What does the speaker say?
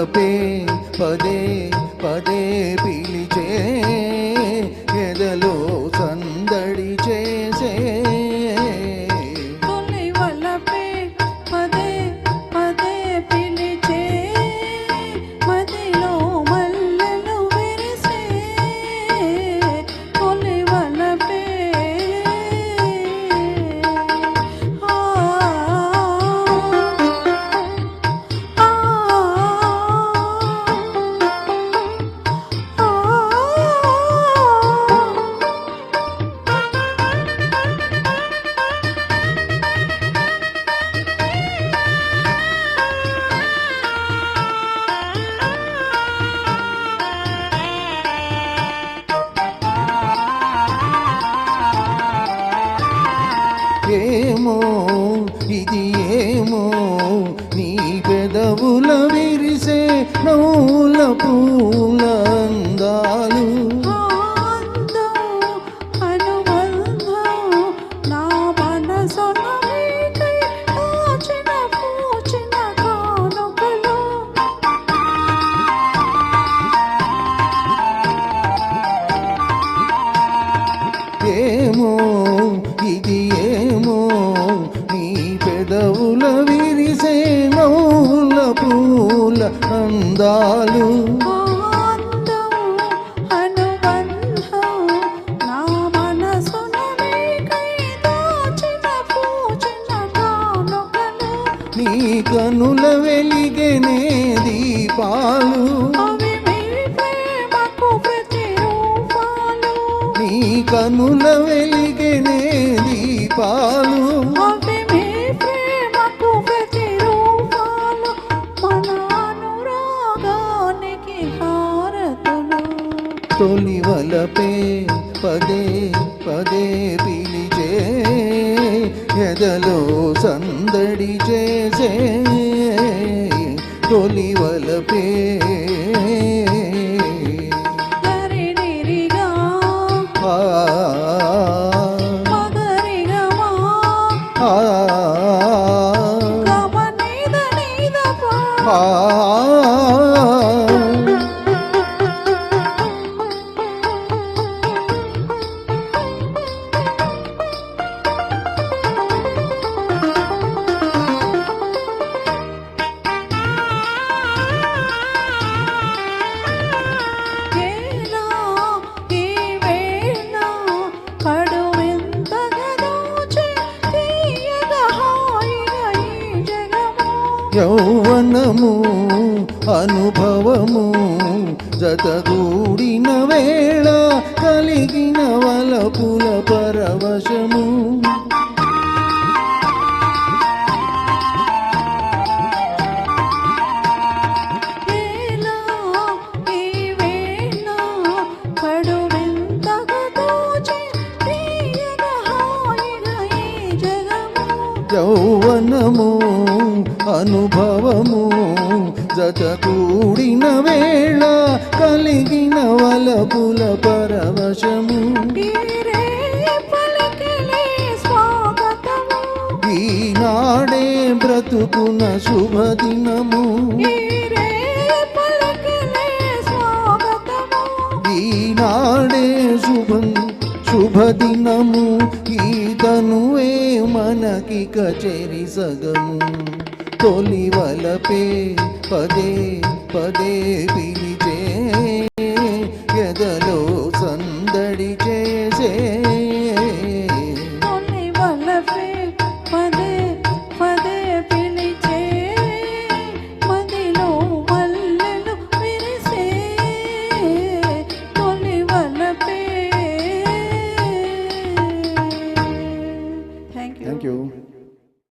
వలపే పదే పదే పిలిచే ఎదలో సందడి చేసే తొలి వలపే పదే పదే పిలిచే మదిలో మల్లెలు విరిసే తొలి వలపే ఏమో ఇది ఏమో నీ పెదవుల విరిసే నవ్వుల పూల అందాలు ఏమో ఇది ఏమో నీ పెదవుల విరిసే నవ్వుల పూల అందాలు నీ కనుల వెలిగెనే దీపాలు నీ కనుల వెలిగెనే దీపాలు తొలి వలపే పదే పదే పిలిచే ఎదలో సందడి చేసే తొలి వలపే యౌవనము అనుభవము జతగూడిన వేళ కలిగిన వలపుల పరవశము యౌవనము అనుభవము జతకూడిన వేళ కలిగిన వలపుల పరవశము ఈనాడే బ్రతుకున శుభదినము ఈనాడే శుభదినము ఈ తనువే మనకి కచేరి సగము తొలి వలపే పదే పదే